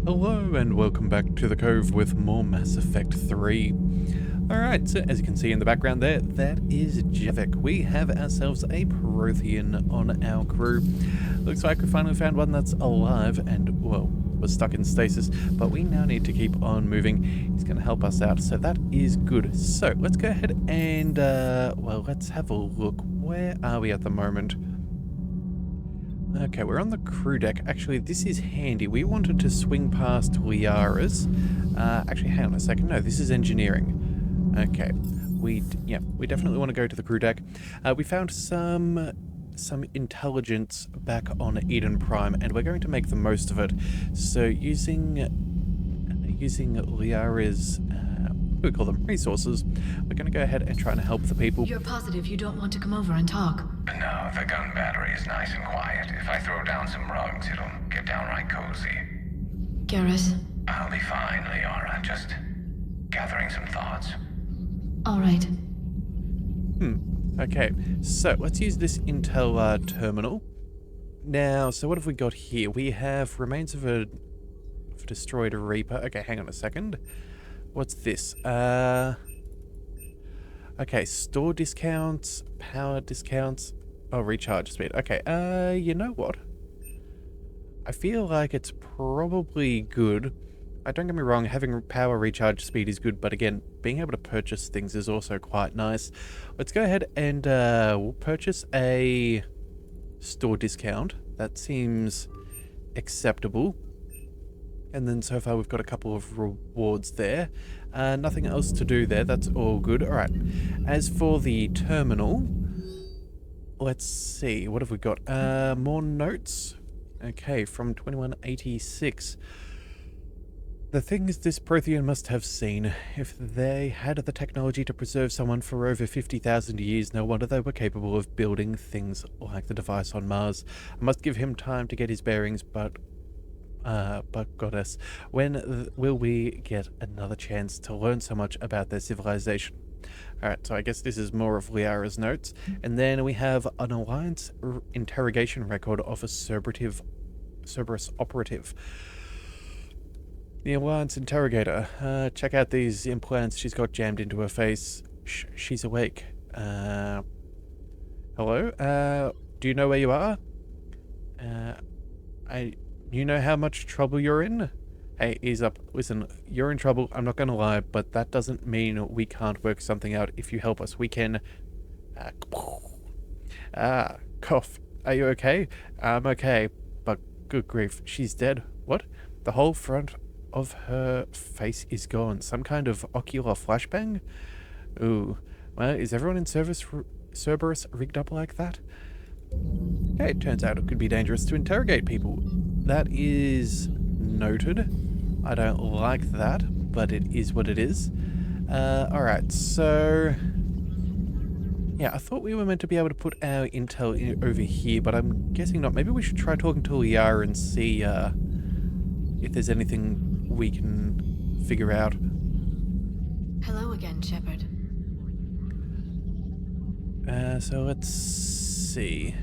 Hello and welcome back to the Cove with more Mass Effect 3. Alright, so as you can see in the background there, that is Javik. We have ourselves a Prothean on our crew. Looks like we finally found one that's alive and, well, was stuck in stasis, but we now need to keep on moving. He's going to help us out, so that is good. So, let's go ahead and, well, let's have a look. Where are we at the moment? Okay, we're on the crew deck. Actually, this is handy. We wanted to swing past Liara's. Actually, hang on a second. No, this is engineering. Okay, we definitely want to go to the crew deck. We found some intelligence back on Eden Prime, and we're going to make the most of it. So using Liara's what do we call them? Resources. We're going to go ahead and try and help the people. You're positive you don't want to come over and talk? No, the gun battery is nice and quiet. If I throw down some rugs, it'll get downright cozy. Garrus? I'll be fine, Liara. Just gathering some thoughts. All right. Okay, so let's use this intel terminal. Now, so what have we got here? We have remains of a destroyed Reaper. Okay, hang on a second. What's this? Okay, store discounts, power discounts. Oh, recharge speed. Okay, you know what? I feel like it's probably good. Don't get me wrong, having power recharge speed is good, but again, being able to purchase things is also quite nice. Let's go ahead and we'll purchase a store discount. That seems acceptable. And then so far we've got a couple of rewards there. Nothing else to do there, that's all good. Alright, as for the terminal, let's see, what have we got? More notes? Okay, from 2186. The things this Prothean must have seen. If they had the technology to preserve someone for over 50,000 years, no wonder they were capable of building things like the device on Mars. I must give him time to get his bearings, but goddess, when will we get another chance to learn so much about their civilization? Alright, so I guess this is more of Liara's notes. And then we have an Alliance interrogation record of a Cerberus operative. The Alliance interrogator. Check out these implants she's got jammed into her face. She's awake. Hello? Do you know where you are? You know how much trouble you're in? Hey, ease up. Listen, you're in trouble, I'm not gonna lie, but that doesn't mean we can't work something out if you help us. We can... cough. Are you okay? I'm okay, but good grief, she's dead. What? The whole front of her face is gone. Some kind of ocular flashbang? Ooh. Well, is everyone in Cerberus rigged up like that? Okay, it turns out it could be dangerous to interrogate people. That is noted. I don't like that, but it is what it is. Alright, so... yeah, I thought we were meant to be able to put our intel over here, but I'm guessing not. Maybe we should try talking to Liara and see if there's anything we can figure out. Hello again, Shepard. So let's see.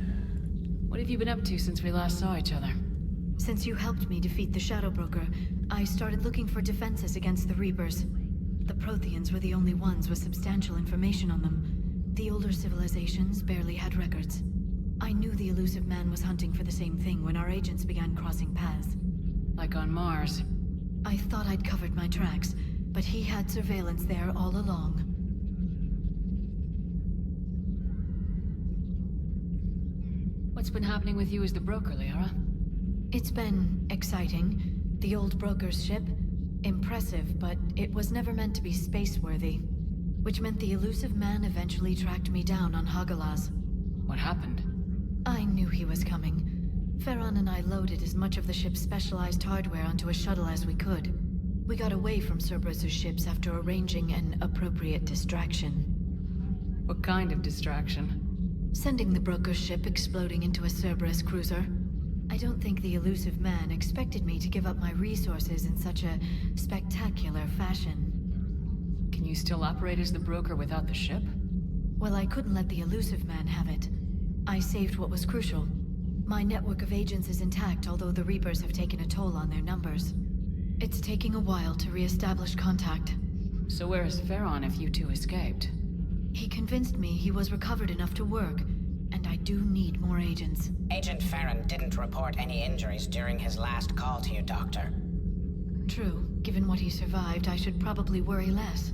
What have you been up to since we last saw each other? Since you helped me defeat the Shadow Broker, I started looking for defenses against the Reapers. The Protheans were the only ones with substantial information on them. The older civilizations barely had records. I knew the elusive man was hunting for the same thing when our agents began crossing paths. Like on Mars. I thought I'd covered my tracks, but he had surveillance there all along. What's been happening with you as the broker, Liara? It's been exciting. The old broker's ship, impressive, but it was never meant to be space-worthy. Which meant the elusive man eventually tracked me down on Hagalaz. What happened? I knew he was coming. Farron and I loaded as much of the ship's specialized hardware onto a shuttle as we could. We got away from Cerberus' ships after arranging an appropriate distraction. What kind of distraction? Sending the broker's ship exploding into a Cerberus cruiser. I don't think the elusive man expected me to give up my resources in such a spectacular fashion. Can you still operate as the broker without the ship? Well, I couldn't let the elusive man have it. I saved what was crucial. My network of agents is intact, although the Reapers have taken a toll on their numbers. It's taking a while to re-establish contact. So where is Farron if you two escaped? He convinced me he was recovered enough to work, and I do need more agents. Agent Farron didn't report any injuries during his last call to you, Doctor. True. Given what he survived, I should probably worry less.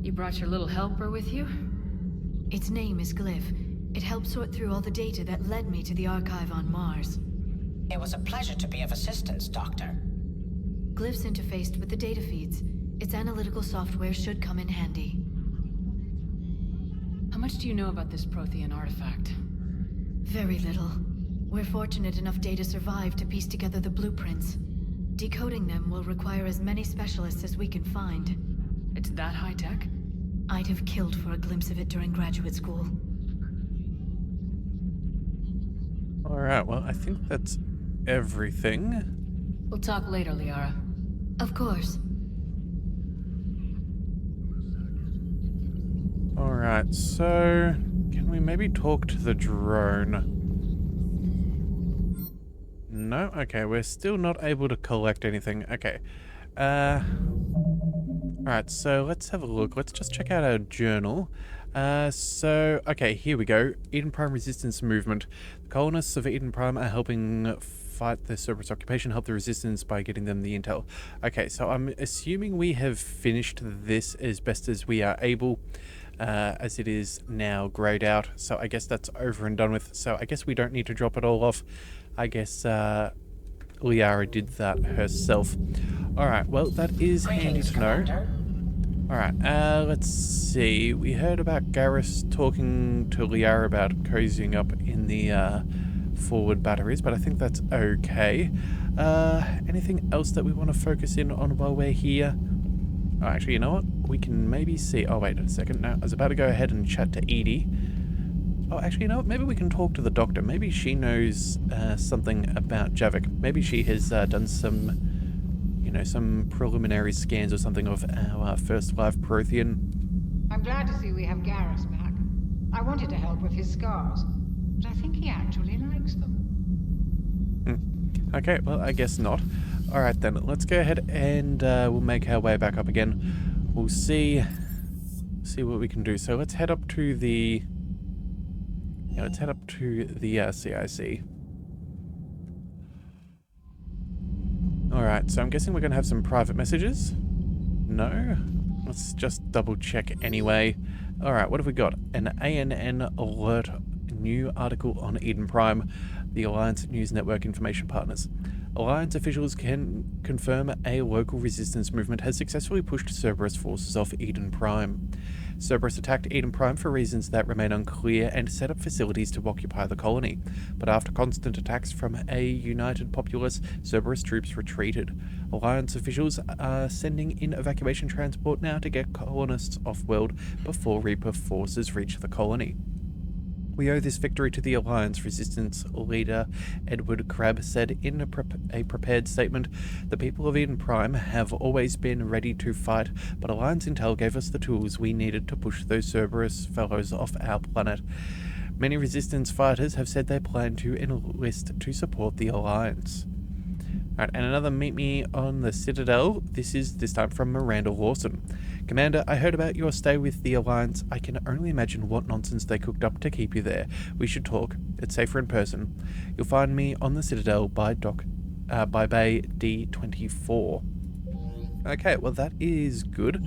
You brought your little helper with you? Its name is Glyph. It helped sort through all the data that led me to the archive on Mars. It was a pleasure to be of assistance, Doctor. Glyph's interfaced with the data feeds. Its analytical software should come in handy. How much do you know about this Prothean artifact? Very little. We're fortunate enough data survived to piece together the blueprints. Decoding them will require as many specialists as we can find. It's that high-tech? I'd have killed for a glimpse of it during graduate school. Alright, well, I think that's everything. We'll talk later, Liara. Of course. Alright, so can we maybe talk to the drone? No? Okay, we're still not able to collect anything. Okay. Alright, so let's have a look. Let's just check out our journal. Okay, here we go. Eden Prime Resistance Movement. The colonists of Eden Prime are helping fight the Cerberus occupation, help the Resistance by getting them the intel. Okay, so I'm assuming we have finished this as best as we are able, as it is now grayed out. So I guess that's over and done with. So I guess we don't need to drop it all off. I guess Liara did that herself. Alright, well, that is handy to know. Alright, let's see. We heard about Garrus talking to Liara about cozying up in the forward batteries, but I think that's okay. Anything else that we want to focus in on while we're here? Oh, actually, you know what? We can maybe see... Oh, wait a second. No, I was about to go ahead and chat to Edie. Oh, actually, you know what? Maybe we can talk to the doctor. Maybe she knows something about Javik. Maybe she has done some... some preliminary scans or something of our first live Prothean. I'm glad to see we have Garrus back. I wanted to help with his scars, but I think he actually likes them. Okay, well, I guess not. Alright then, let's go ahead and we'll make our way back up again. We'll see what we can do. So let's head up to the... Yeah, let's head up to the CIC. Alright, so I'm guessing we're going to have some private messages. No? Let's just double check anyway. Alright, what have we got? An ANN alert, new article on Eden Prime, the Alliance News Network information partners. Alliance officials can confirm a local resistance movement has successfully pushed Cerberus forces off Eden Prime. Cerberus attacked Eden Prime for reasons that remain unclear and set up facilities to occupy the colony. But after constant attacks from a united populace, Cerberus troops retreated. Alliance officials are sending in evacuation transport now to get colonists off-world before Reaper forces reach the colony. We owe this victory to the Alliance, Resistance leader Edward Crabb said in a prepared statement. The people of Eden Prime have always been ready to fight, but Alliance Intel gave us the tools we needed to push those Cerberus fellows off our planet. Many Resistance fighters have said they plan to enlist to support the Alliance. Alright, and another meet me on the Citadel. This time from Miranda Lawson. Commander, I heard about your stay with the Alliance. I can only imagine what nonsense they cooked up to keep you there. We should talk. It's safer in person. You'll find me on the Citadel by Bay D24. Okay, well that is good.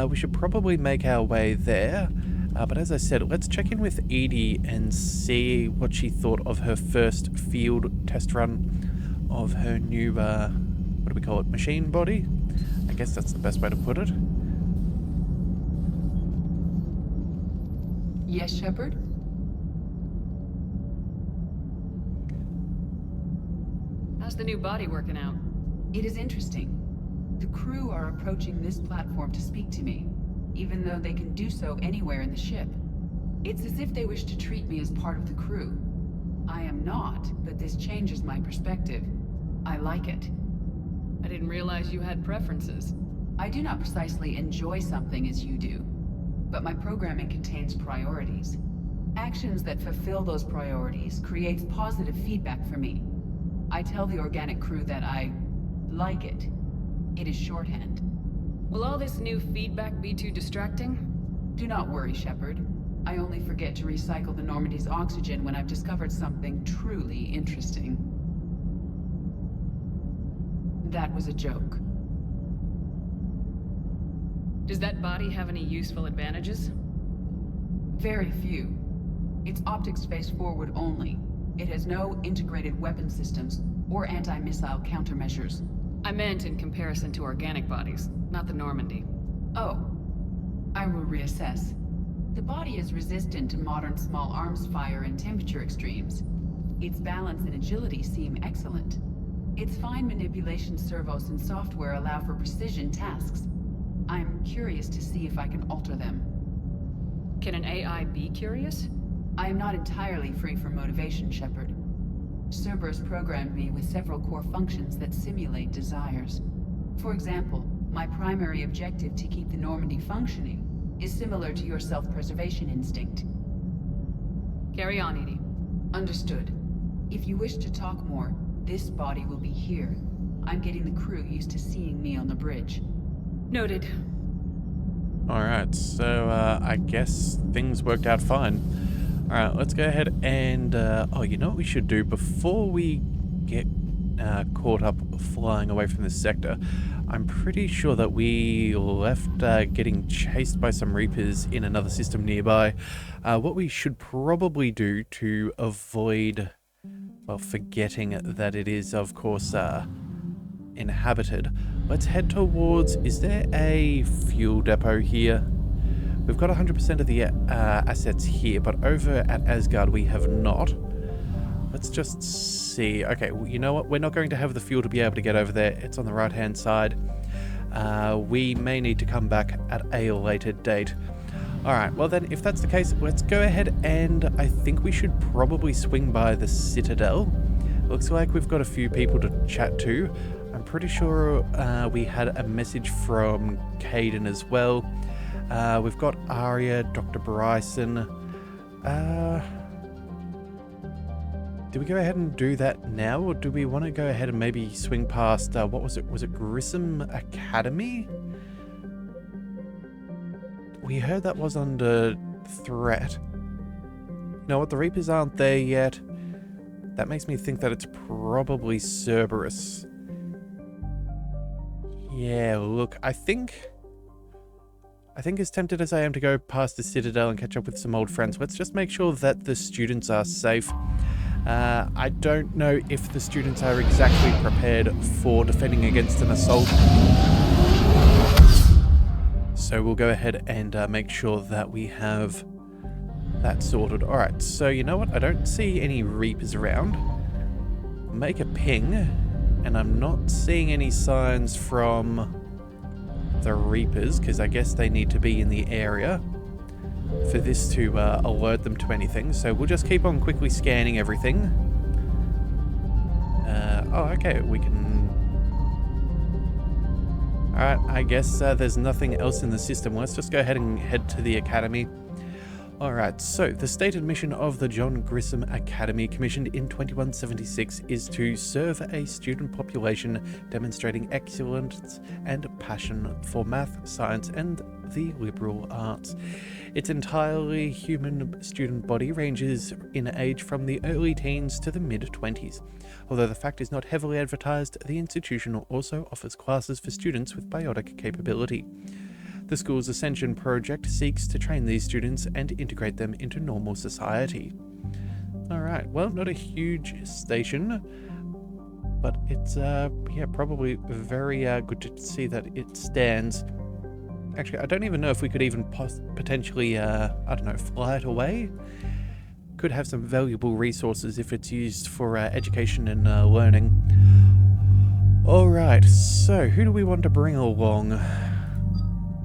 We should probably make our way there. But as I said, let's check in with Edie and see what she thought of her first field test run of her new, what do we call it, machine body? I guess that's the best way to put it. Yes, Shepard? How's the new body working out? It is interesting. The crew are approaching this platform to speak to me, even though they can do so anywhere in the ship. It's as if they wish to treat me as part of the crew. I am not, but this changes my perspective. I like it. I didn't realize you had preferences. I do not precisely enjoy something as you do, but my programming contains priorities. Actions that fulfill those priorities creates positive feedback for me. I tell the organic crew that I like it. It is shorthand. Will all this new feedback be too distracting? Do not worry, Shepard. I only forget to recycle the Normandy's oxygen when I've discovered something truly interesting. That was a joke. Does that body have any useful advantages? Very few. It's optic space forward only. It has no integrated weapon systems or anti-missile countermeasures. I meant in comparison to organic bodies, not the Normandy. Oh. I will reassess. The body is resistant to modern small arms fire and temperature extremes. Its balance and agility seem excellent. Its fine manipulation servos and software allow for precision tasks. I'm curious to see if I can alter them. Can an AI be curious? I am not entirely free from motivation, Shepard. Cerberus programmed me with several core functions that simulate desires. For example, my primary objective to keep the Normandy functioning is similar to your self-preservation instinct. Carry on, Edie. Understood. If you wish to talk more, this body will be here. I'm getting the crew used to seeing me on the bridge. Noted. Alright, so I guess things worked out fine. Alright, let's go ahead and... oh, you know what we should do before we get caught up flying away from this sector? I'm pretty sure that we left getting chased by some Reapers in another system nearby. What we should probably do to avoid, well, forgetting that it is, of course, inhabited, let's head towards... Is there a fuel depot here? We've got 100% of the assets here, but over at Asgard we have not. Let's just see. Okay, well, you know what? We're not going to have the fuel to be able to get over there. It's on the right-hand side. We may need to come back at a later date. Alright, well then, if that's the case, let's go ahead and I think we should probably swing by the Citadel. Looks like we've got a few people to chat to. I'm pretty sure we had a message from Caden as well. We've got Arya, Dr. Bryson. Do we go ahead and do that now, or do we want to go ahead and maybe swing past, what was it? Was it Grissom Academy? We heard that was under threat. You know what? The Reapers aren't there yet. That makes me think that it's probably Cerberus. Yeah, look, I think as tempted as I am to go past the Citadel and catch up with some old friends, let's just make sure that the students are safe. I don't know if the students are exactly prepared for defending against an assault. So we'll go ahead and make sure that we have that sorted. Alright, so you know what? I don't see any Reapers around. Make a ping, and I'm not seeing any signs from the Reapers, because I guess they need to be in the area for this to alert them to anything. So we'll just keep on quickly scanning everything. Oh, okay, we can... Alright, I guess there's nothing else in the system. Let's just go ahead and head to the Academy. Alright, so the stated mission of the John Grissom Academy, commissioned in 2176, is to serve a student population demonstrating excellence and passion for math, science, and the liberal arts. Its entirely human student body ranges in age from the early teens to the mid-20s. Although the fact is not heavily advertised, the institution also offers classes for students with biotic capability. The school's Ascension project seeks to train these students and integrate them into normal society. Alright, well, not a huge station, but it's, yeah, probably very good to see that it stands. Actually, I don't even know if we could even potentially, I don't know, fly it away? Could have some valuable resources if it's used for exploration and learning. Alright, so who do we want to bring along?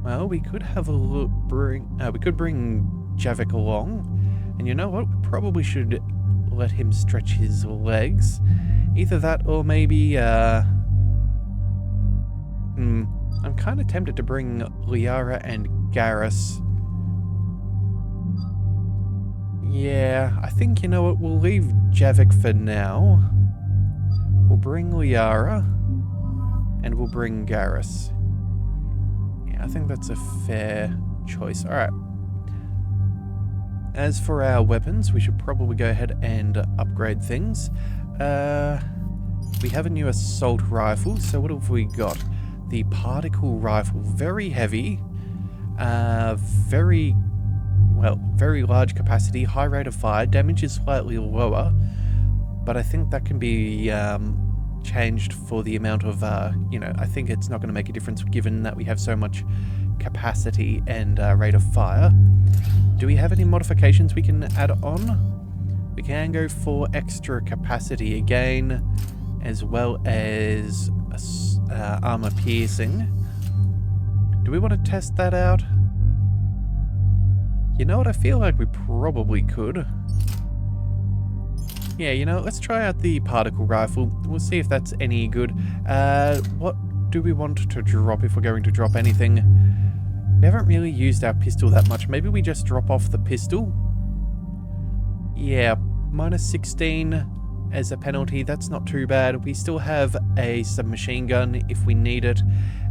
Well, we could have a look, we could bring Javik along, and you know what, we probably should let him stretch his legs. Either that or maybe, I'm kind of tempted to bring Liara and Garrus. Yeah, I think, you know what, we'll leave Javik for now. bring Liara, and we'll bring Garrus. Yeah, I think that's a fair choice. Alright. As for our weapons, we should probably go ahead and upgrade things. We have a new assault rifle, so what have we got? The particle rifle, very heavy, very large capacity, high rate of fire, damage is slightly lower, but I think that can be changed for the amount of, I think it's not going to make a difference given that we have so much capacity and rate of fire. Do we have any modifications we can add on? We can go for extra capacity again, as well as armor piercing. Do we want to test that out? You know what, I feel like we probably could. Yeah, let's try out the particle rifle. We'll see if that's any good. What do we want to drop if we're going to drop anything? We haven't really used our pistol that much. Maybe we just drop off the pistol? Yeah, minus 16 as a penalty. That's not too bad. We still have a submachine gun if we need it,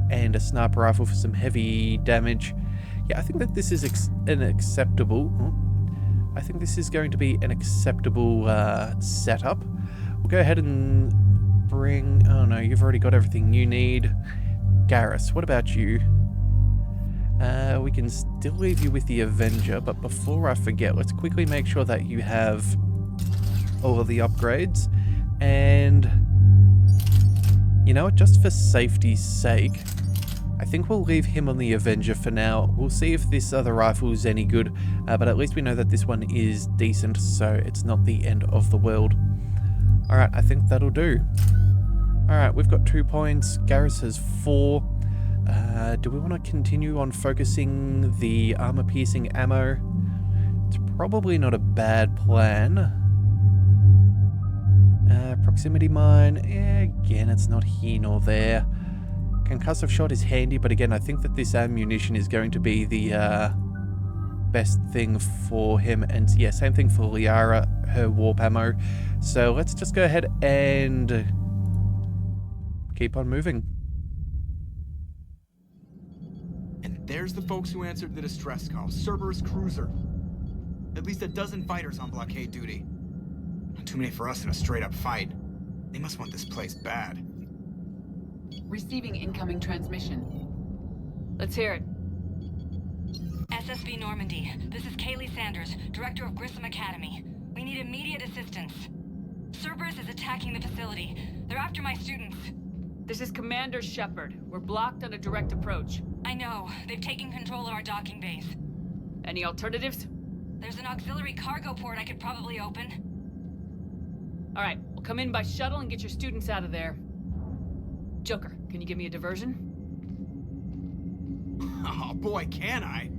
and a sniper rifle for some heavy damage. Yeah, I think that this is an acceptable... I think this is going to be an acceptable setup. We'll go ahead and bring... Oh no, you've already got everything you need. Garrus, what about you? We can still leave you with the Avenger, but before I forget, let's quickly make sure that you have all of the upgrades. And, you know what, just for safety's sake, I think we'll leave him on the Avenger for now. We'll see if this other rifle is any good, but at least we know that this one is decent, so it's not the end of the world. Alright, I think that'll do. Alright, we've got 2 points. Garrus has 4. Do we want to continue on focusing the armor-piercing ammo? It's probably not a bad plan. Proximity mine, again, it's not here nor there. Concussive shot is handy, but again, I think that this ammunition is going to be the best thing for him. And yeah, same thing for Liara, her warp ammo. So let's just go ahead and keep on moving. And there's the folks who answered the distress call. Cerberus cruiser. At least a dozen fighters on blockade duty. Not too many for us in a straight-up fight. They must want this place bad. Receiving incoming transmission. Let's hear it. SSB Normandy, this is Kaylee Sanders, director of Grissom Academy. We need immediate assistance. Cerberus is attacking the facility. They're after my students. This is Commander Shepard. We're blocked on a direct approach. I know. They've taken control of our docking base. Any alternatives? There's an auxiliary cargo port I could probably open. All right, we'll come in by shuttle and get your students out of there. Joker, can you give me a diversion? Oh boy, can I?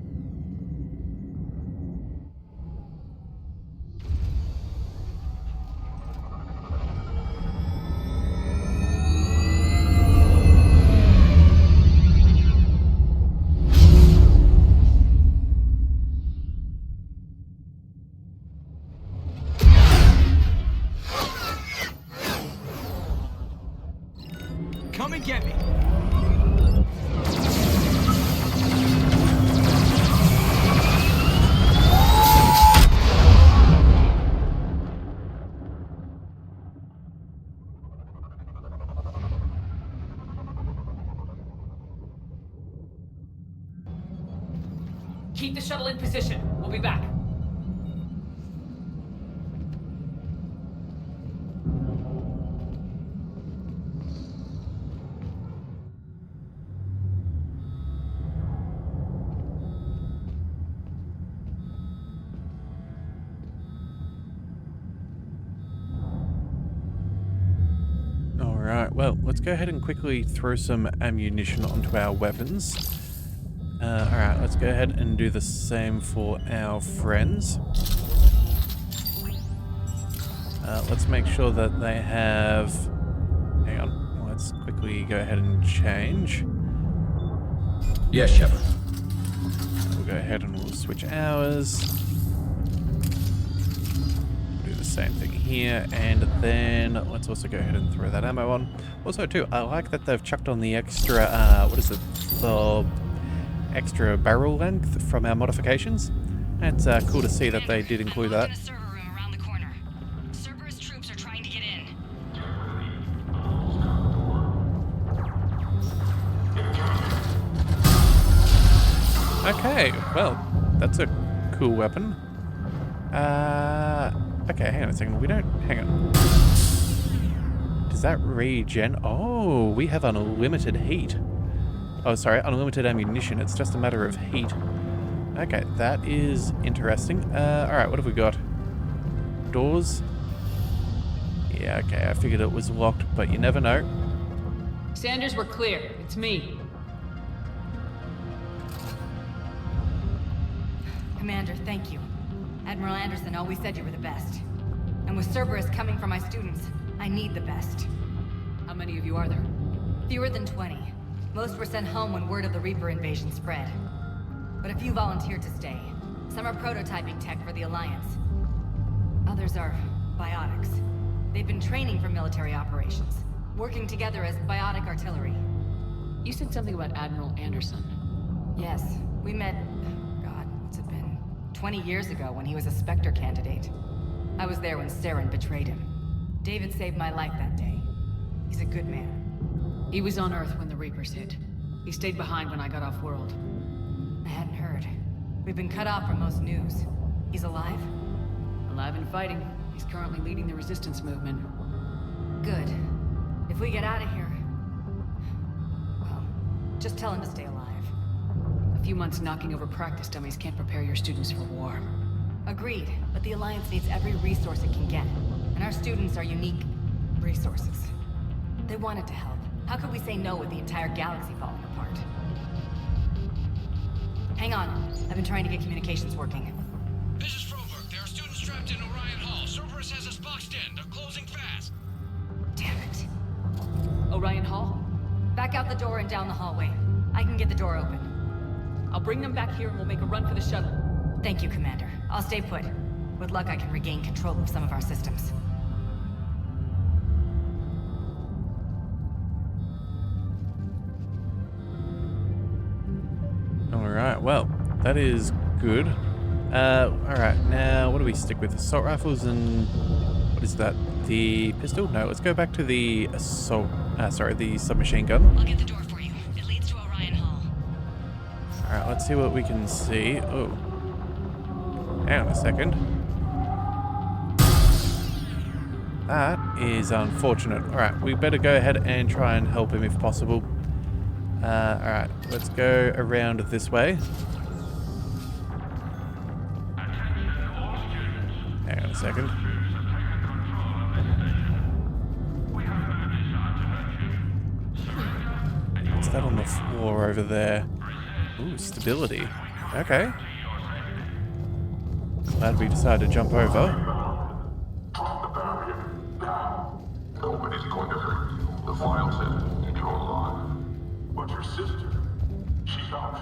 Come and get me. Keep the shuttle in position. We'll be back. Alright, well, let's go ahead and quickly throw some ammunition onto our weapons. Alright, let's go ahead and do the same for our friends. Let's make sure that they have... Hang on, let's quickly go ahead and change. Yes, Shepard. We'll go ahead and we'll switch ours. Do the same thing here, and then let's also go ahead and throw that ammo on. Also, too, I like that they've chucked on the extra, what is it? The extra barrel length from our modifications. It's cool to see that they did include that. In a server room around the corner. Cerberus troops are trying to get in. Okay, well, that's a cool weapon. Okay, hang on a second. We don't... Hang on. Does that regen? Oh, we have unlimited heat. Oh, sorry, unlimited ammunition. It's just a matter of heat. Okay, that is interesting. Alright, what have we got? Doors? Yeah, okay, I figured it was locked, but you never know. Sanders, we're clear. It's me. Commander, thank you. Admiral Anderson always said you were the best. And with Cerberus coming for my students, I need the best. How many of you are there? Fewer than 20. Most were sent home when word of the Reaper invasion spread. But a few volunteered to stay. Some are prototyping tech for the Alliance. Others are biotics. They've been training for military operations, working together as biotic artillery. You said something about Admiral Anderson. Yes, we met, God, what's it been? 20 years ago when he was a Spectre candidate. I was there when Saren betrayed him. David saved my life that day. He's a good man. He was on Earth when the Reapers hit. He stayed behind when I got off-world. I hadn't heard. We've been cut off from most news. He's alive? Alive and fighting. He's currently leading the resistance movement. Good. If we get out of here... well, just tell him to stay alive. A few months knocking over practice dummies can't prepare your students for war. Agreed, but the Alliance needs every resource it can get. And our students are unique resources. They wanted to help. How could we say no with the entire galaxy falling apart? Hang on. I've been trying to get communications working. This is Froberg. There are students trapped in Orion Hall. Cerberus has us boxed in. They're closing fast. Damn it. Orion Hall? Back out the door and down the hallway. I can get the door open. I'll bring them back here and we'll make a run for the shuttle. Thank you, Commander. I'll stay put. With luck, I can regain control of some of our systems. Alright, well, that is good. Alright, now what do we stick with? Assault rifles and... what is that? The pistol? No, let's go back to the assault... the submachine gun. I'll get the door for you. It leads to Orion Hall. Alright, let's see what we can see. Oh. Hang on a second. That is unfortunate. Alright, we better go ahead and try and help him if possible. Alright, let's go around this way. Hang on a second. What's that on the floor over there? Ooh, stability. Okay. Glad we decided to jump over. Nobody's going to hurt you. The file said that you're alive. But your sister, she's out.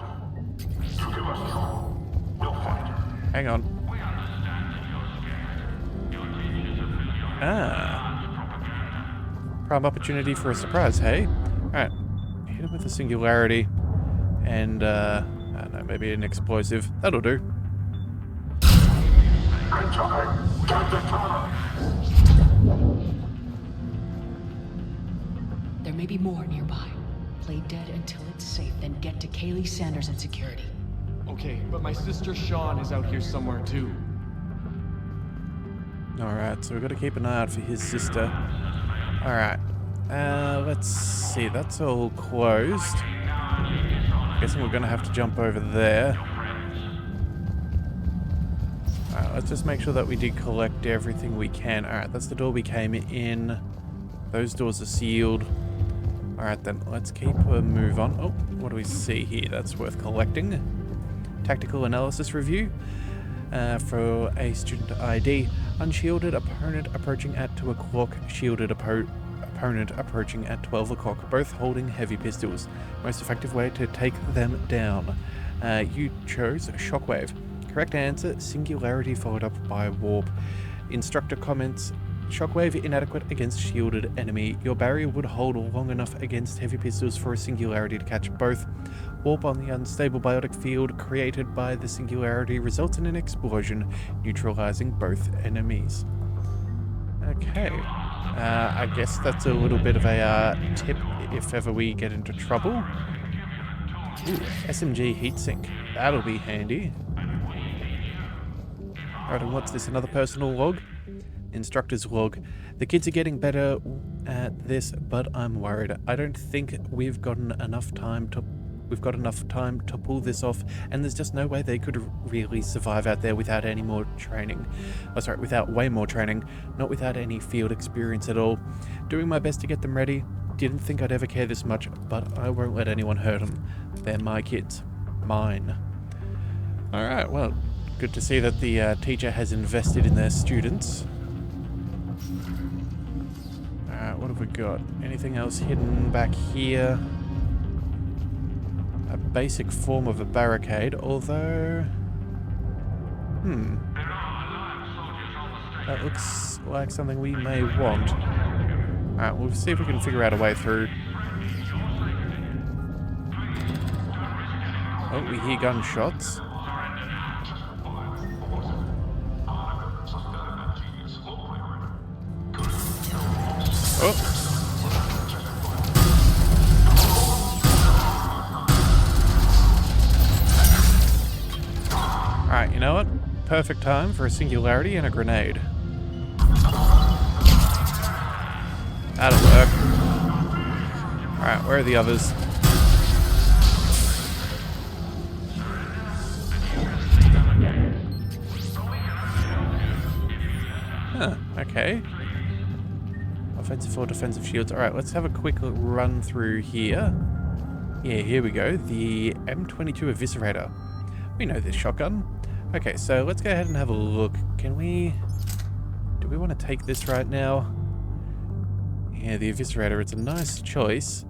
You give us trouble, we'll find her. Hang on. Prime opportunity for a surprise, hey? Alright. Hit him with a singularity. And, I don't know, maybe an explosive. That'll do. Good time. Get the time. There may be more nearby. Play dead until it's safe, then get to Kaylee Sanders and security. Okay, but my sister Sean is out here somewhere too. Alright, so we've got to keep an eye out for his sister. Alright. Let's see, that's all closed. Guessing we're going to have to jump over there. Alright, let's just make sure that we did collect everything we can. Alright, that's the door we came in. Those doors are sealed. Alright then, let's keep a move on. Oh, what do we see here? That's worth collecting. Tactical analysis review. For a student ID. Unshielded opponent approaching at 2 o'clock. Shielded opponent approaching at 12 o'clock. Both holding heavy pistols. Most effective way to take them down. You chose Shockwave. Correct answer, singularity followed up by warp. Instructor comments, Shockwave inadequate against shielded enemy. Your barrier would hold long enough against heavy pistols for a singularity to catch both. Warp on the unstable biotic field created by the singularity results in an explosion, neutralizing both enemies. Okay. I guess that's a little bit of a tip if ever we get into trouble. Ooh, SMG heatsink. That'll be handy. Alright, and what's this? Another personal log? Instructor's log. The kids are getting better at this, but I'm worried. I don't think we've got enough time to pull this off, and there's just no way they could really survive out there without any more training. Oh, sorry, without way more training, not without any field experience at all. Doing my best to get them ready. Didn't think I'd ever care this much, but I won't let anyone hurt them. They're my kids. Mine. Alright, well, good to see that the teacher has invested in their students. What have we got? Anything else hidden back here? A basic form of a barricade, although... That looks like something we may want. Alright, we'll see if we can figure out a way through. Oh, we hear gunshots. Oh. Alright, you know what? Perfect time for a singularity and a grenade. That'll work. Alright, where are the others? Huh, okay. Offensive or defensive shields. Alright, let's have a quick run through here. Yeah, here we go. The M22 Eviscerator. We know this shotgun. Okay, so let's go ahead and have a look. Can we... Do we want to take this right now? Yeah, the Eviscerator, it's a nice choice.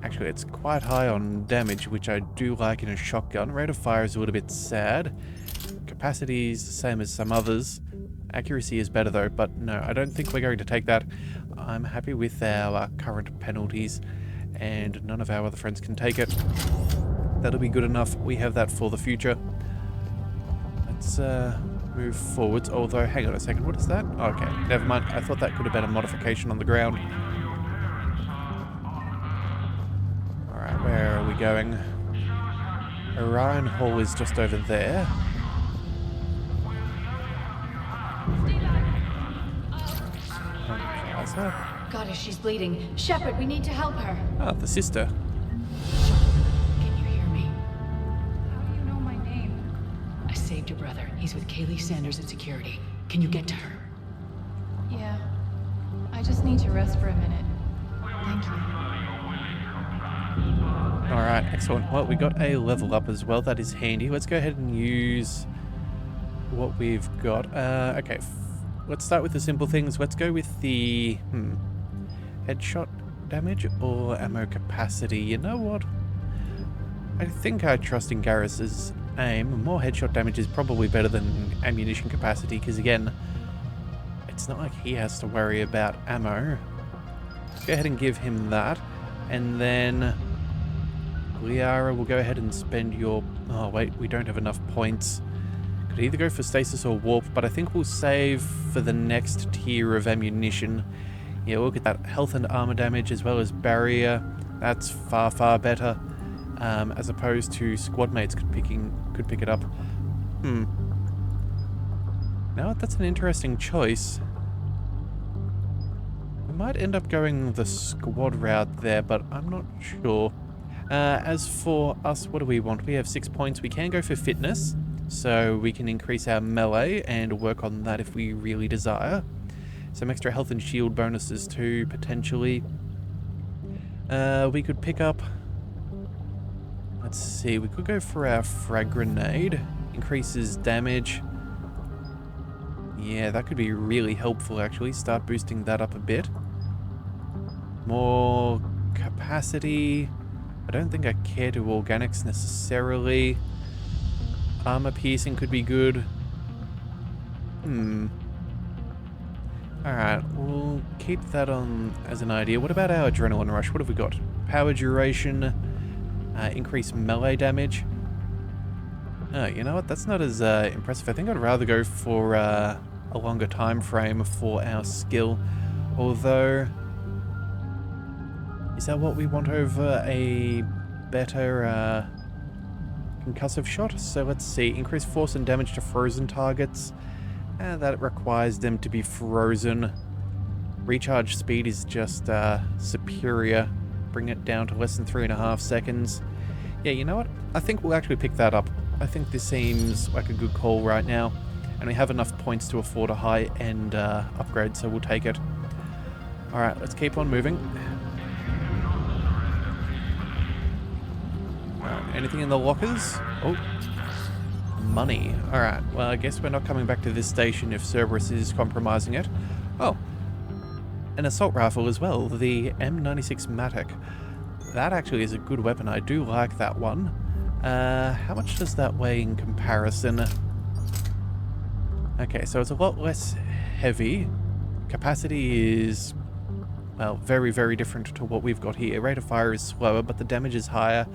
Actually, it's quite high on damage, which I do like in a shotgun. Rate of fire is a little bit sad. Capacity is the same as some others. Accuracy is better though, but no, I don't think we're going to take that. I'm happy with our current penalties, and none of our other friends can take it. That'll be good enough. We have that for the future. Let's move forwards, although, hang on a second, what is that? Okay, never mind. I thought that could have been a modification on the ground. Alright, where are we going? Orion Hall is just over there. Goddess, she's bleeding. Shepard, we need to help her. Ah, the sister. Can you hear me? How do you know my name? I saved your brother. He's with Kaylee Sanders at security. Can you get to her? Yeah. I just need to rest for a minute. Thank you. Alright, excellent. Well, we got a level up as well. That is handy. Let's go ahead and use what we've got. Okay. Let's start with the simple things. Let's go with the headshot damage or ammo capacity. You know what? I think I trust in Garrus's aim. More headshot damage is probably better than ammunition capacity, because again, it's not like he has to worry about ammo. Let's go ahead and give him that. And then Liara will go ahead and spend your... Oh wait, we don't have enough points. Could either go for stasis or warp, but I think we'll save for the next tier of ammunition. Yeah, look at that health and armor damage as well as barrier. That's far, far better. As opposed to squad mates could pick it up. Now that's an interesting choice. We might end up going the squad route there, but I'm not sure. As for us, what do we want? We have 6 points. We can go for fitness, so we can increase our melee and work on that if we really desire. Some extra health and shield bonuses too, potentially. We could pick up... Let's see, we could go for our frag grenade. Increases damage. Yeah, that could be really helpful actually. Start boosting that up a bit. More capacity. I don't think I care to organics necessarily. Armor piercing could be good. Alright, we'll keep that on as an idea. What about our adrenaline rush? What have we got? Power duration, increased melee damage. Oh, you know what? That's not as impressive. I think I'd rather go for a longer time frame for our skill. Although, is that what we want over a better concussive shot? So let's see. Increase force and damage to frozen targets. That requires them to be frozen. Recharge speed is just superior. Bring it down to less than 3.5 seconds. Yeah, you know what? I think we'll actually pick that up. I think this seems like a good call right now. And we have enough points to afford a high-end upgrade, so we'll take it. Alright, let's keep on moving. Anything in the lockers? Oh. Money. Alright, well, I guess we're not coming back to this station if Cerberus is compromising it. Oh. An assault rifle as well, the M96 Matic. That actually is a good weapon. I do like that one. How much does that weigh in comparison? Okay, so it's a lot less heavy. Capacity is, well, very, very different to what we've got here. Rate of fire is slower, but the damage is higher.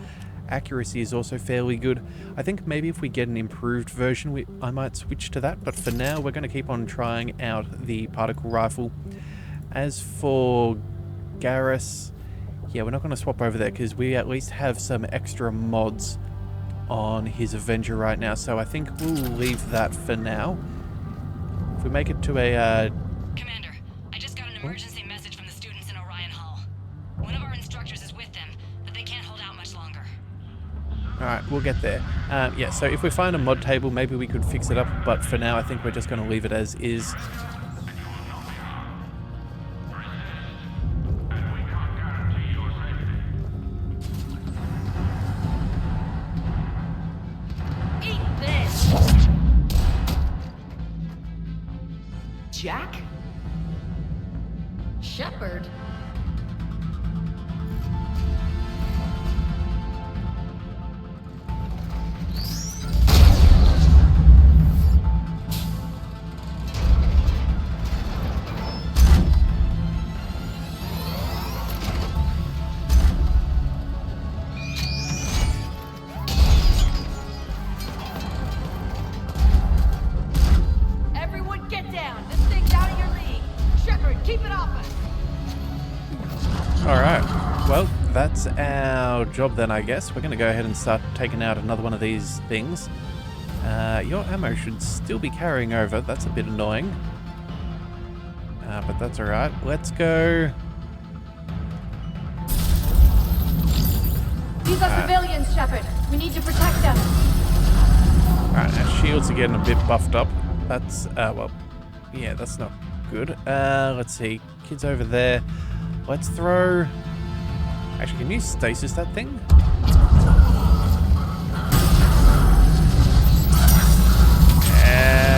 Accuracy is also fairly good. I think maybe if we get an improved version, I might switch to that, but for now we're going to keep on trying out the particle rifle. As for Garrus, yeah, we're not going to swap over there because we at least have some extra mods on his Avenger right now, so I think we'll leave that for now. If we make it to a... Commander, I just got an emergency message from the students in Orion Hall. One of our instructors is with them, but they can't hold out much longer. Alright, we'll get there. Yeah, so if we find a mod table, maybe we could fix it up, but for now I think we're just going to leave it as is. Eat this! Jack? Shepard? Everyone get down! This thing's out of your league! Shepard, keep it off us! Alright, well, that's our job then, I guess. We're going to go ahead and start taking out another one of these things. Your ammo should still be carrying over. That's a bit annoying. But that's alright. Let's go... These are civilians, Shepard. We need to protect them. Alright, our shields are getting a bit buffed up. That's, well, yeah, that's not good. Let's see. Kids over there. Let's throw... Actually, can you stasis that thing?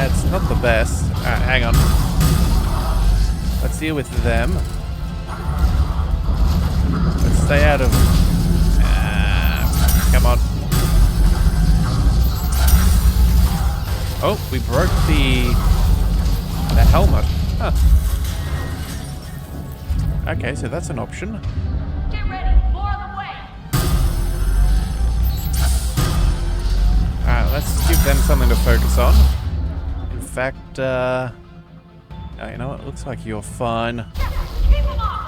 It's not the best. Alright, hang on. Let's deal with them. Let's stay out of... come on. Oh, we broke the helmet. Huh. Okay, so that's an option. Get ready! More on the way! Alright, let's give them something to focus on. In fact, oh, you know what? Looks like you're fine. Keep them off!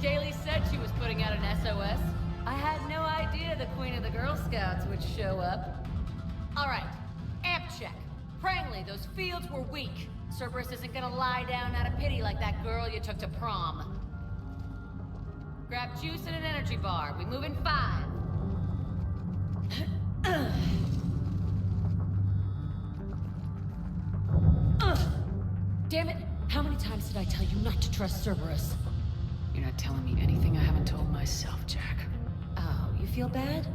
Kaylee said she was putting out an SOS. I had no idea the Queen of the Girl Scouts would show up. Alright, amp check. Prangley, those fields were weak. Cerberus isn't gonna lie down out of pity like that girl you took to prom. Grab juice and an energy bar. We move in 5. Damn it! How many times did I tell you not to trust Cerberus? You're not telling me anything I haven't told myself, Jack. Oh, you feel bad?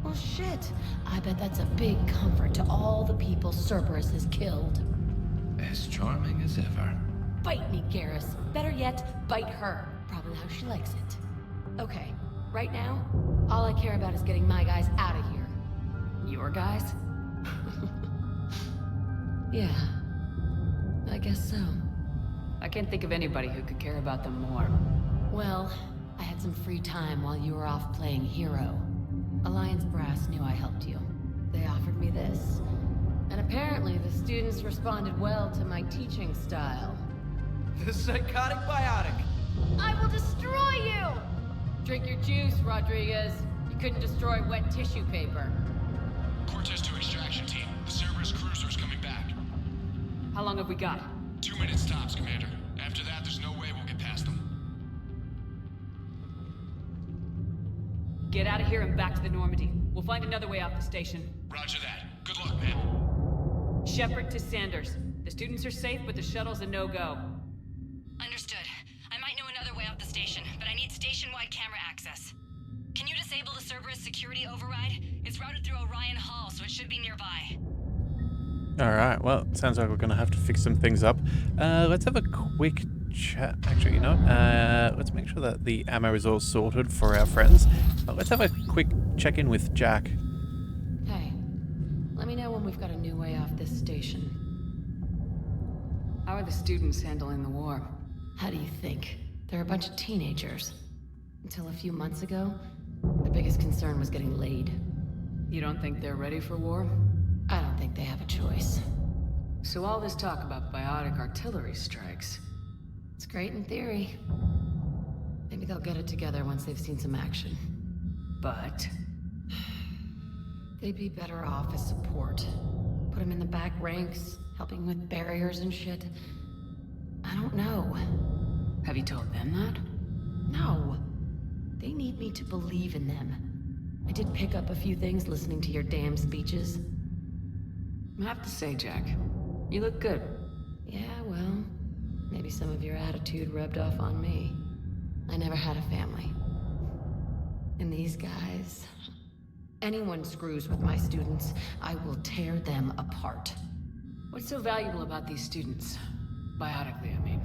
Well, shit. I bet that's a big comfort to all the people Cerberus has killed. As charming as ever. Bite me, Garrus. Better yet, bite her. Probably how she likes it. Okay, right now, all I care about is getting my guys out of here. Your guys? Yeah. I guess so. I can't think of anybody who could care about them more. Well, I had some free time while you were off playing hero. Alliance Brass knew I helped you. They offered me this. And apparently the students responded well to my teaching style. The psychotic biotic! I will destroy you! Drink your juice, Rodriguez. You couldn't destroy wet tissue paper. Cortez to extraction team. The Cerberus cruiser's coming back. How long have we got? 2 minutes tops, Commander. After that, there's no way we'll get past them. Get out of here and back to the Normandy. We'll find another way off the station. Roger that. Good luck, man. Shepard to Sanders. The students are safe, but the shuttle's a no-go. Understood. I might know another way off the station, but I need station-wide camera access. Can you disable the Cerberus security override? It's routed through Orion Hall, so it should be nearby. Alright, well, sounds like we're going to have to fix some things up. Let's have a quick chat. Actually, you know, let's make sure that the ammo is all sorted for our friends. Let's have a quick check-in with Jack. Hey, let me know when we've got a new way off this station. How are the students handling the war? How do you think? They're a bunch of teenagers. Until a few months ago, their biggest concern was getting laid. You don't think they're ready for war? I don't think they have a choice. So all this talk about biotic artillery strikes. It's great in theory. Maybe they'll get it together once they've seen some action. But they'd be better off as support. Put them in the back ranks, helping with barriers and shit. I don't know. have you told them that? No. They need me to believe in them. I did pick up a few things listening to your damn speeches. I have to say, Jack, you look good. Yeah, well, maybe some of your attitude rubbed off on me. I never had a family. And these guys... Anyone screws with my students, I will tear them apart. What's so valuable about these students? Biotically, I mean.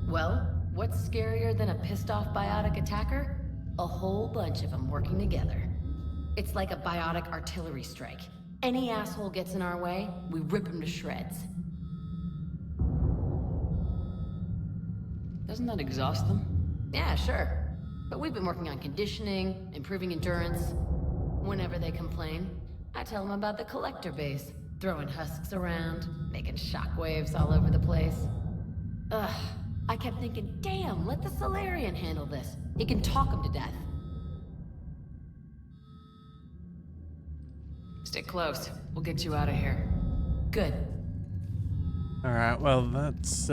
Well, what's scarier than a pissed-off biotic attacker? A whole bunch of them working together. It's like a biotic artillery strike. Any asshole gets in our way, we rip him to shreds. Doesn't that exhaust them? Yeah, sure. But we've been working on conditioning, improving endurance. Whenever they complain, I tell them about the collector base, throwing husks around, making shockwaves all over the place. Ugh, I kept thinking, damn, let the Solarian handle this. He can talk them to death. Stay close. We'll get you out of here. Good. Alright, well, that's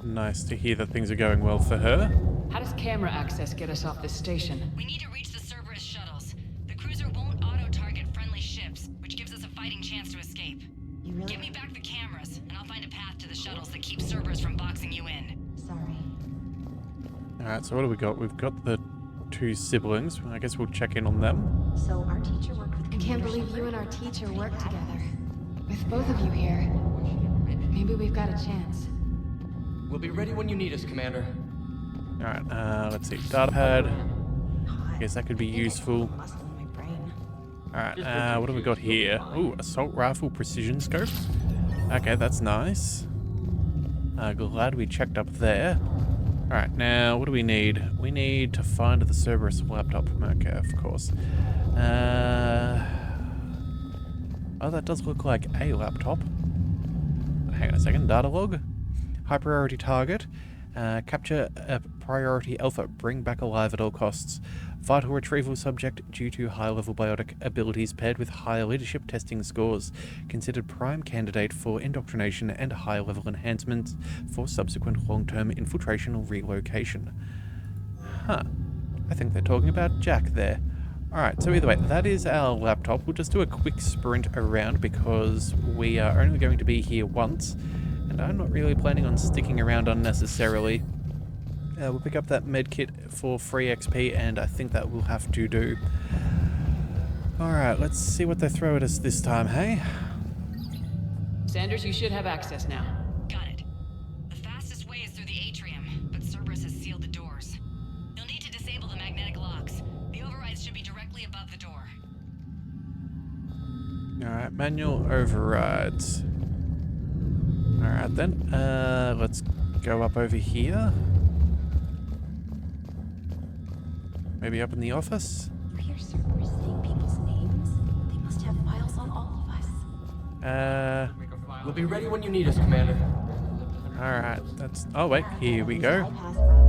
nice to hear that things are going well for her. How does camera access get us off this station? We need to reach the Cerberus shuttles. The cruiser won't auto-target friendly ships, which gives us a fighting chance to escape. You really... Give me back the cameras, and I'll find a path to the shuttles that keep Cerberus from boxing you in. Sorry. Alright, so what do we got? We've got the two siblings. I guess we'll check in on them. So our teacher worked with... I can't believe you and our teacher worked together. With both of you here, maybe we've got a chance. We'll be ready when you need us, Commander. Alright, let's see. Data pad. I guess that could be useful. Alright, what have we got here? Ooh, assault rifle precision scope. Okay, that's nice. Glad we checked up there. Alright, now what do we need? We need to find the Cerberus laptop. Okay, of course. Oh, that does look like a laptop. Hang on a second. Data log. High priority target. Capture a priority alpha. Bring back alive at all costs. Vital retrieval subject due to high-level biotic abilities paired with higher leadership testing scores. Considered prime candidate for indoctrination and high-level enhancements for subsequent long-term infiltration or relocation. Huh. I think they're talking about Jack there. Alright, so either way, that is our laptop. We'll just do a quick sprint around because we are only going to be here once. And I'm not really planning on sticking around unnecessarily. We'll pick up that medkit for free XP, and I think that will have to do. Alright, let's see what they throw at us this time, hey? Sanders, you should have access now. Got it. The fastest way is through the atrium, but Cerberus has sealed the doors. You'll need to disable the magnetic locks. The overrides should be directly above the door. Alright, manual overrides. Alright then, let's go up over here. Maybe up in the office? You hear Cerberus saying people's names? They must have files on all of us. We'll be ready when you need us, Commander. Alright, that's... Oh wait, here we go.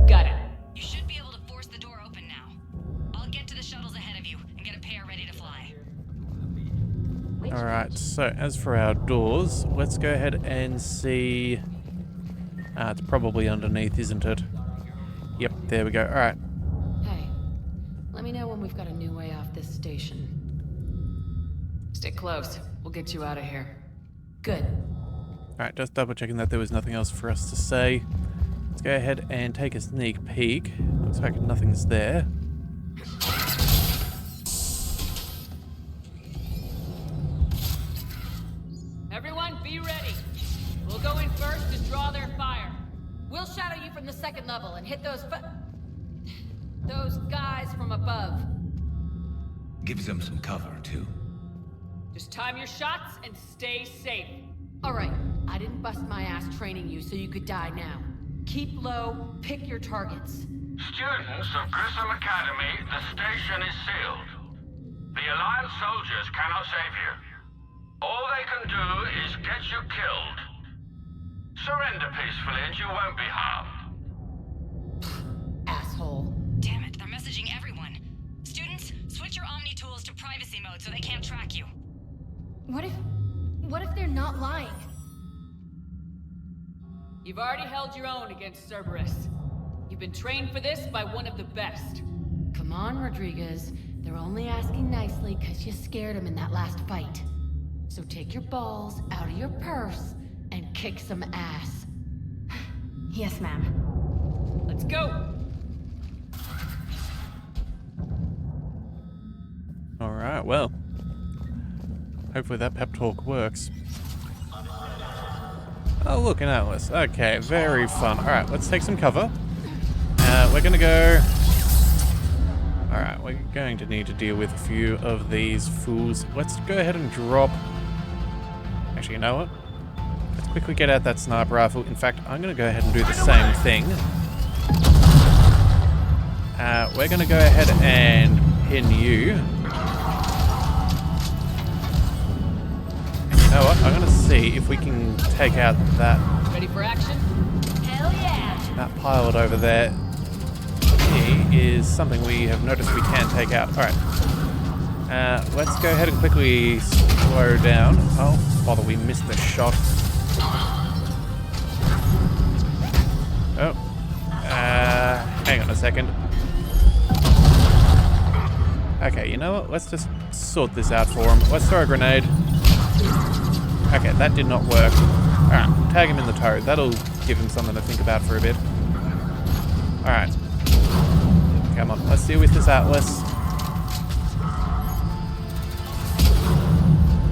Got it. You should be able to force the door open now. I'll get to the shuttles ahead of you and get a pair ready to fly. Alright, so as for our doors, let's go ahead and see... it's probably underneath, isn't it? Yep, there we go. Alright. Hey, let me know when we've got a new way off this station. Stick close. We'll get you out of here. Good. Alright, just double checking that there was nothing else for us to say. Let's go ahead and take a sneak peek. Looks like nothing's there. Everyone, be ready. We'll go in first and draw their fire. We'll shadow you from the second level and hit those guys from above. Gives them some cover, too. Just time your shots and stay safe. All right, I didn't bust my ass training you so you could die now. Keep low, pick your targets. Students of Grissom Academy, the station is sealed. The Alliance soldiers cannot save you. All they can do is get you killed. Surrender peacefully and you won't be harmed. Asshole. Damn it, they're messaging everyone. Students, switch your Omni tools to privacy mode so they can't track you. What if they're not lying? You've already held your own against Cerberus. You've been trained for this by one of the best. Come on, Rodriguez. They're only asking nicely because you scared them in that last fight. So take your balls out of your purse and kick some ass. Yes, ma'am. Let's go! Alright, well. Hopefully that pep talk works. Oh, look, an atlas. Okay, very fun. Alright, let's take some cover. We're gonna go... Alright, we're going to need to deal with a few of these fools. Let's go ahead and drop... Actually, you know what? Let's quickly get out that sniper rifle. In fact, I'm gonna go ahead and do the same thing. We're gonna go ahead and pin you. You know what? I'm gonna see if we can take out that... Ready for action? Hell yeah! That pilot over there. He is something we have noticed we can take out. Alright. Let's go ahead and quickly slow down. Oh, bother, we missed the shot. Oh. Hang on a second. Okay, you know what? Let's just sort this out for him. Let's throw a grenade. Okay, that did not work. Alright, tag him in the toe. That'll give him something to think about for a bit. Alright. Come on, let's deal with this Atlas.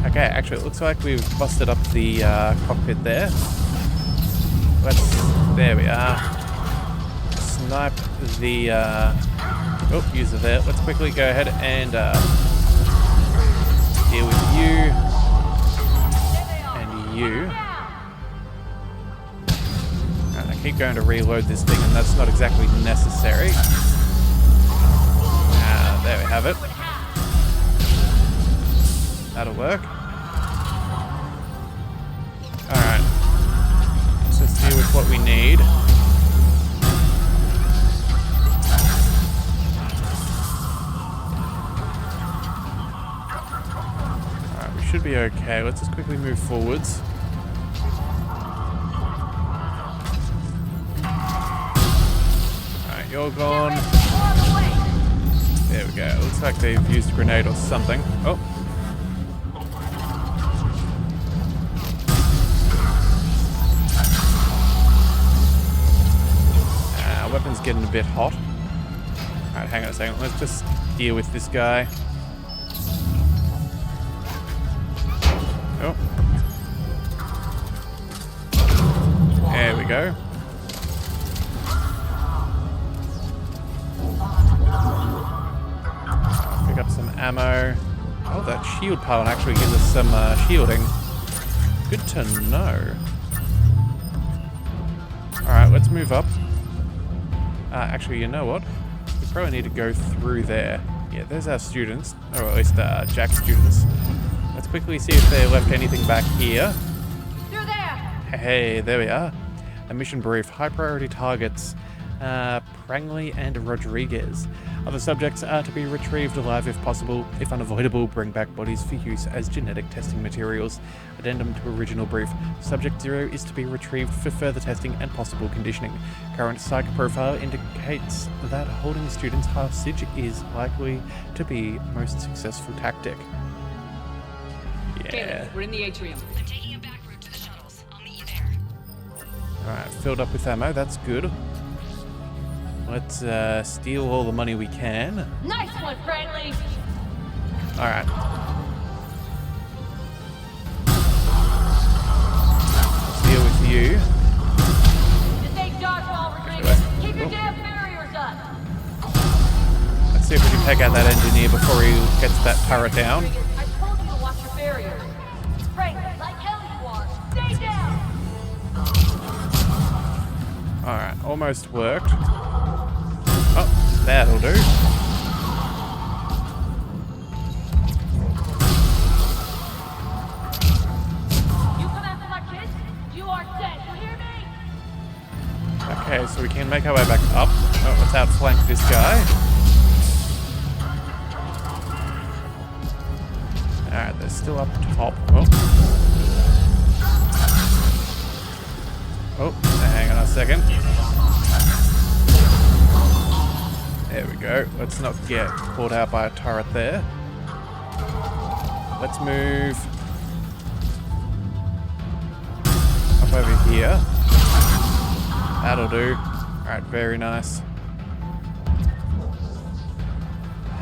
Okay, actually it looks like we've busted up the cockpit there. There we are. Snipe the, user there. Let's quickly go ahead and deal with you. And you. Alright, I keep going to reload this thing and that's not exactly necessary. There we have it. That'll work. Alright. Let's just deal with what we need. Alright, we should be okay. Let's just quickly move forwards. Alright, you're gone. There we go. It looks like they've used a grenade or something. Oh. Weapon's getting a bit hot. Alright, hang on a second. Let's just deal with this guy. Oh. There we go. Pick up some ammo. Oh, that shield pylon actually gives us some shielding. Good to know. let's move up. Actually, you know what? We probably need to go through there. Yeah, there's our students, or at least Jack's students. Let's quickly see if they left anything back here. Through there! Hey, there we are. A mission brief. High priority targets. Prangley and Rodriguez. Other subjects are to be retrieved alive if possible. If unavoidable, bring back bodies for use as genetic testing materials. Addendum to original brief. Subject 0 is to be retrieved for further testing and possible conditioning. Current psych profile indicates that holding students hostage is likely to be most successful tactic. Yeah. Caleb, we're in the atrium. I'm taking a back route to the shuttles. I'll meet you there. Alright, filled up with ammo, that's good. Let's steal all the money we can. Nice one, Prangley! Alright. Deal with you. This ain't dodgeball, Rodriguez. Keep your damn barriers up! Let's see if we can take out that engineer before he gets that turret down. I told you to watch your barriers. Prangley, like hell you are. Stay down! Alright, almost worked. Oh, that'll do. You come after my kids, you are dead. You hear me? Okay, so we can make our way back up. Oh, let's outflank this guy. Alright, they're still up top. Oh, hang on a second. There we go. Let's not get caught out by a turret there. Let's move up over here. That'll do. Alright, very nice.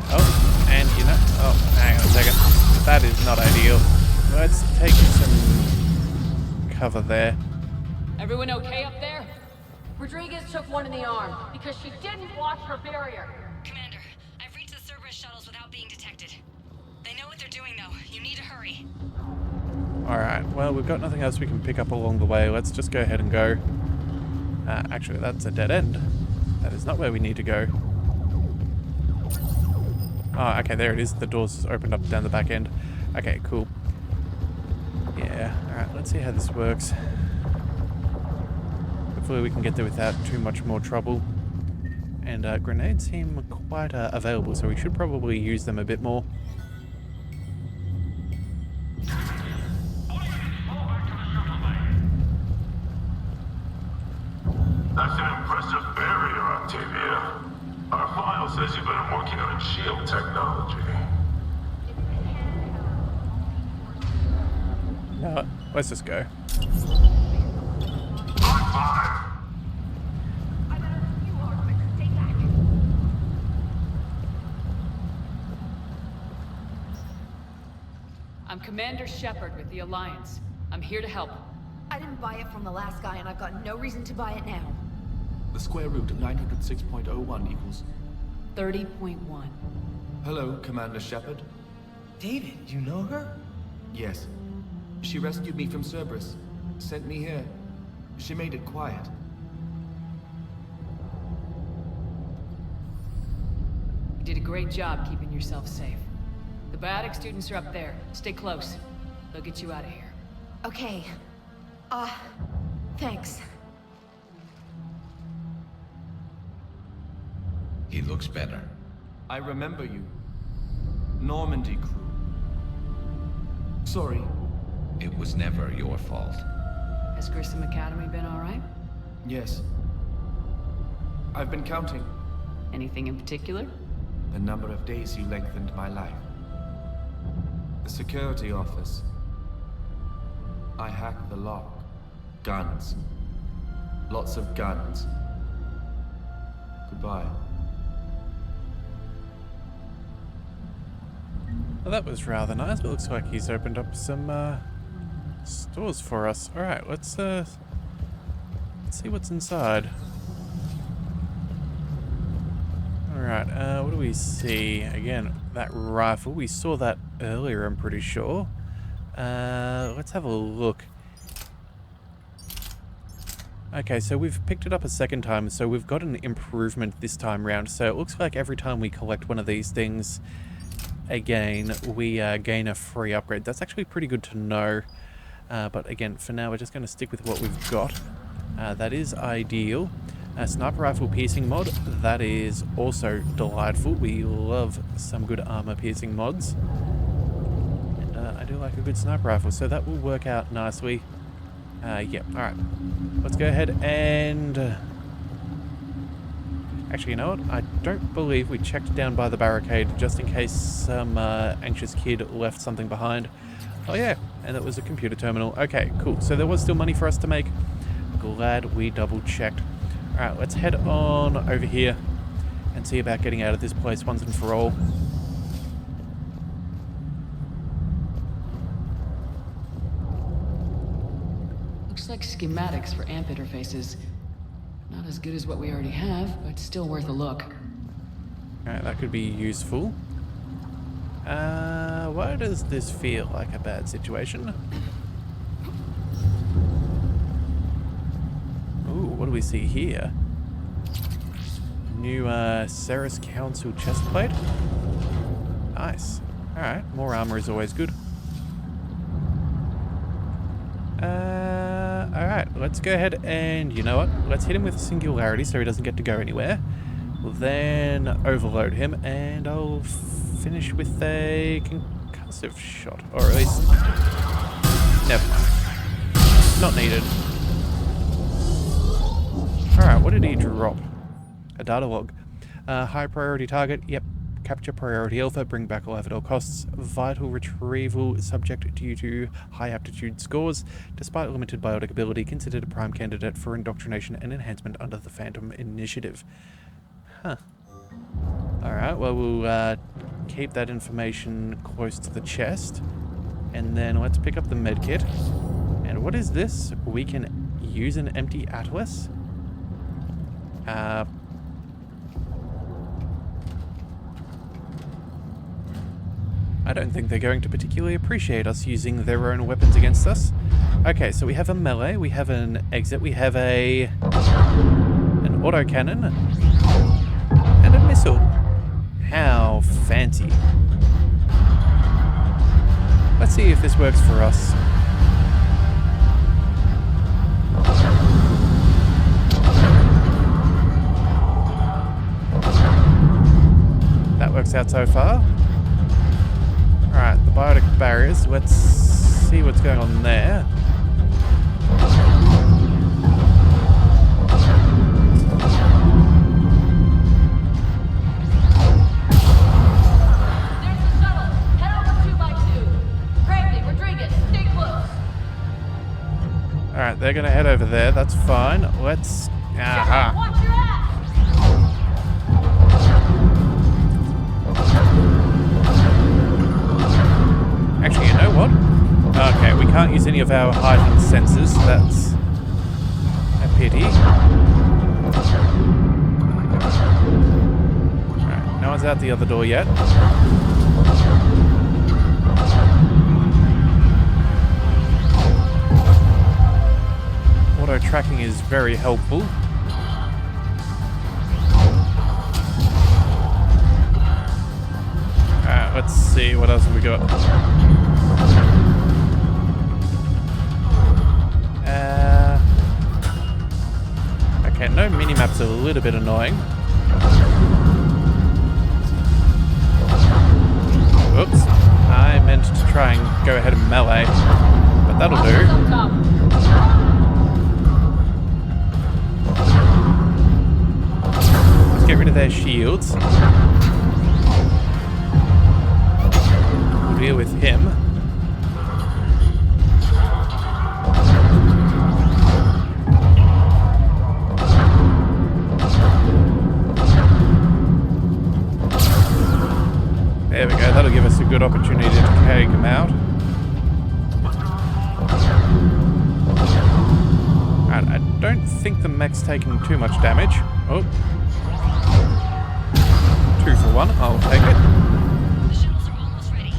Oh, and you know... Oh, hang on a second. That is not ideal. Let's take some cover there. Everyone okay up there? Rodriguez took one in the arm because she didn't watch her barrier. Commander, I've reached the Cerberus shuttles without being detected. They know what they're doing, though. You need to hurry. Alright, well, we've got nothing else we can pick up along the way. Let's just go ahead and go. Actually, that's a dead end. That is not where we need to go. Oh, okay, there it is. The door's opened up down the back end. Okay, cool. Yeah, alright, let's see how this works. Hopefully we can get there without too much more trouble. And grenades seem quite available, so we should probably use them a bit more. That's an impressive barrier, Octavia. Our file says you've been working on shield technology. No, let's just go. I'm Commander Shepard with the Alliance. I'm here to help. I didn't buy it from the last guy, and I've got no reason to buy it now. The square root of 906.01 equals... 30.1. Hello, Commander Shepard. David, you know her? Yes. She rescued me from Cerberus. Sent me here. She made it quiet. You did a great job keeping yourself safe. The biotic students are up there. Stay close. They'll get you out of here. Okay. Thanks. He looks better. I remember you. Normandy crew. Sorry. It was never your fault. Has Grissom Academy been alright? Yes. I've been counting. Anything in particular? The number of days you lengthened my life. The security office. I hacked the lock. Guns. Lots of guns. Goodbye. Well, that was rather nice. It looks like he's opened up some stores for us. Alright, let's see what's inside. Alright, what do we see? Again, that rifle. We saw that earlier, I'm pretty sure. Let's have a look. Okay, so we've picked it up a second time, so we've got an improvement this time round. So it looks like every time we collect one of these things, again, we gain a free upgrade. That's actually pretty good to know. But again, for now, we're just going to stick with what we've got. That is ideal. Sniper rifle piercing mod, that is also delightful. We love some good armor piercing mods. And I do like a good sniper rifle, so that will work out nicely. Yeah, alright. Let's go ahead and... Actually, you know what? I don't believe we checked down by the barricade just in case some anxious kid left something behind. Oh yeah, and it was a computer terminal. Okay, cool. So there was still money for us to make. Glad we double checked. Alright, let's head on over here and see about getting out of this place once and for all. Looks like schematics for AMP interfaces. Not as good as what we already have, but still worth a look. Alright, that could be useful. Why does this feel like a bad situation? Ooh, what do we see here? New Cerberus Council chest plate. Nice. Alright, more armor is always good. Alright, let's go ahead and, you know what? Let's hit him with Singularity so he doesn't get to go anywhere. We'll then overload him and I'll finish with a concussive shot. Or at least... Never mind. Not needed. Alright, what did he drop? A data log. High priority target, yep. Capture priority alpha, bring back alive at all costs. Vital retrieval subject due to high aptitude scores. Despite limited biotic ability, considered a prime candidate for indoctrination and enhancement under the Phantom Initiative. Huh. Alright, well we'll keep that information close to the chest. And then let's pick up the medkit. And what is this? We can use an empty atlas? I don't think they're going to particularly appreciate us using their own weapons against us. Okay, so we have a melee, we have an exit, we have an autocannon, and a missile. How fancy. Let's see if this works for us. That works out so far. Alright, the biotic barriers. Let's see what's going on there. There's the shuttle. Head over 2x2. Bravely, Rodriguez, stay close. Alright, they're gonna head over there. That's fine. Let's... Aha. Watch your ass. Actually, you know what? Okay, we can't use any of our heightened sensors. That's a pity. Alright, no one's out the other door yet. Auto tracking is very helpful. Alright, let's see what else have we got. Okay, no mini-maps are a little bit annoying. Oops, I meant to try and go ahead and melee, but that'll do. Let's get rid of their shields. We'll deal with him. There we go, that'll give us a good opportunity to take him out. Alright, I don't think the mech's taking too much damage. Oh. 2 for 1, I'll take it. The shuttles are almost ready.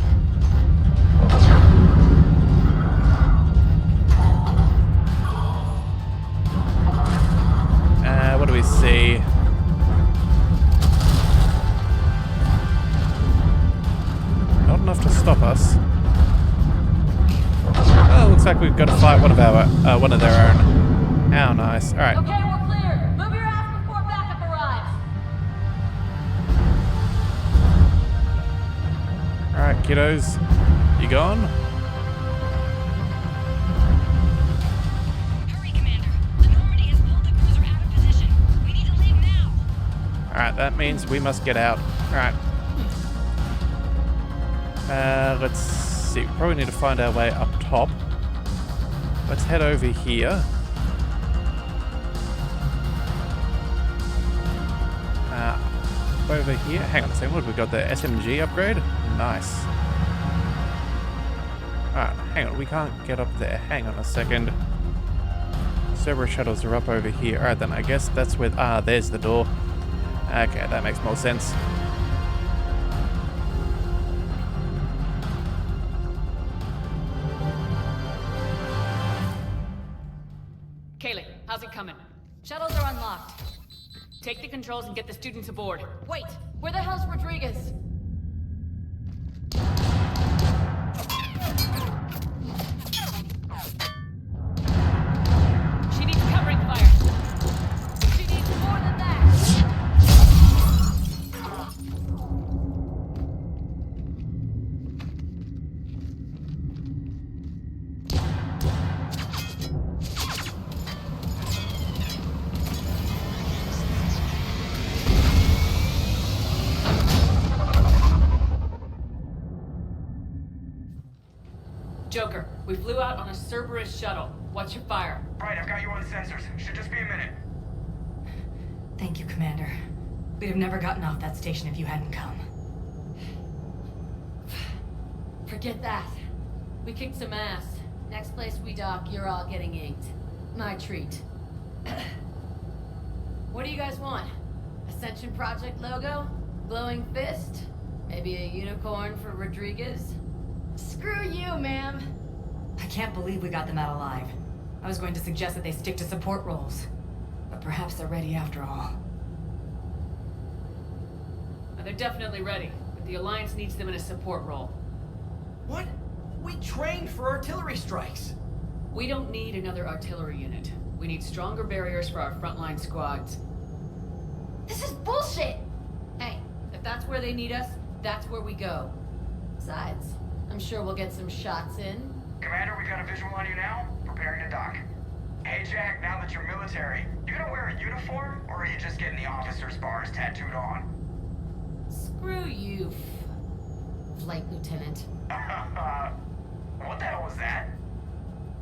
really see. Not enough to stop us. Oh, looks like we've got to fight one of their own. How nice. All right. Okay, we're clear. Move your ass before backup arrives. All right, kiddos. You gone? Hurry, Commander. The Normandy has pulled the cruiser out of position. We need to leave now. All right, that means we must get out. All right. Let's see. We probably need to find our way up top. Let's head over here. Over here. Hang on a second. What have we got there? SMG upgrade? Nice. Alright, hang on. We can't get up there. Hang on a second. Cerberus shuttles are up over here. Alright, then I guess that's with... there's the door. Okay, that makes more sense. Kaylee, how's it coming? Shuttles are unlocked. Take the controls and get the students aboard. Wait, where the hell's Rodriguez? She needs covering fire. She needs more than that. Joker, we flew out on a Cerberus shuttle. What's your fire? Right, I've got you on sensors. Should just be a minute. Thank you, Commander. We'd have never gotten off that station if you hadn't come. Forget that. We kicked some ass. Next place we dock, you're all getting inked. My treat. What do you guys want? Ascension Project logo? Glowing fist? Maybe a unicorn for Rodriguez? Screw you, ma'am. I can't believe we got them out alive. I was going to suggest that they stick to support roles. But perhaps they're ready after all. They're definitely ready, but the Alliance needs them in a support role. What? We trained for artillery strikes. We don't need another artillery unit. We need stronger barriers for our frontline squads. This is bullshit! Hey, if that's where they need us, that's where we go. Besides, I'm sure we'll get some shots in. Commander, we got a visual on you now. Preparing to dock. Hey, Jack, now that you're military, you gonna wear a uniform, or are you just getting the officer's bars tattooed on? Screw you, Flight Lieutenant. What the hell was that?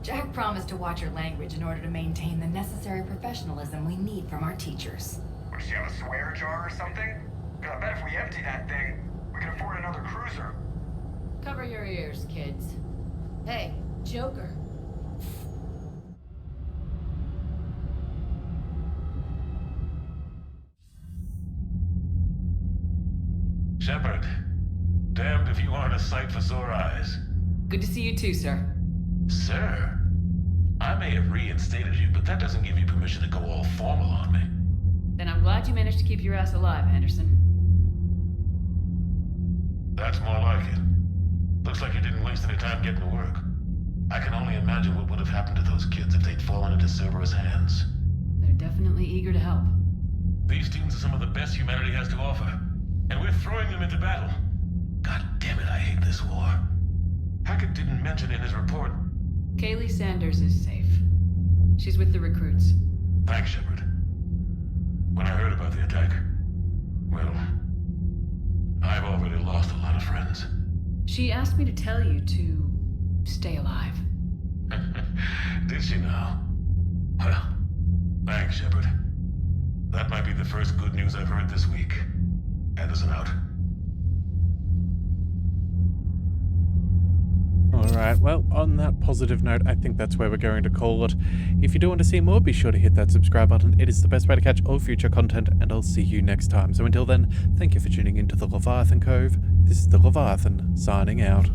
Jack promised to watch her language in order to maintain the necessary professionalism we need from our teachers. Does she have a swear jar or something? 'Cause I bet if we empty that thing, we can afford another cruiser. Cover your ears, kids. Hey, Joker. Shepard, damned if you aren't a sight for sore eyes. Good to see you too, sir. Sir, I may have reinstated you, but that doesn't give you permission to go all formal on me. Then I'm glad you managed to keep your ass alive, Henderson. That's more like it. Looks like you didn't waste any time getting to work. I can only imagine what would have happened to those kids if they'd fallen into Cerberus' hands. They're definitely eager to help. These students are some of the best humanity has to offer, and we're throwing them into battle. God damn it, I hate this war. Hackett didn't mention in his report. Kaylee Sanders is safe. She's with the recruits. Thanks, Shepard. When I heard about the attack, well, I've already lost a lot of friends. She asked me to tell you to stay alive. Did she now? Well, thanks, Shepard. That might be the first good news I've heard this week. Anderson out. Alright, well, on that positive note, I think that's where we're going to call it. If you do want to see more, be sure to hit that subscribe button. It is the best way to catch all future content, and I'll see you next time. So until then, thank you for tuning into the Leviathan Cove. This is the Leviathan, signing out.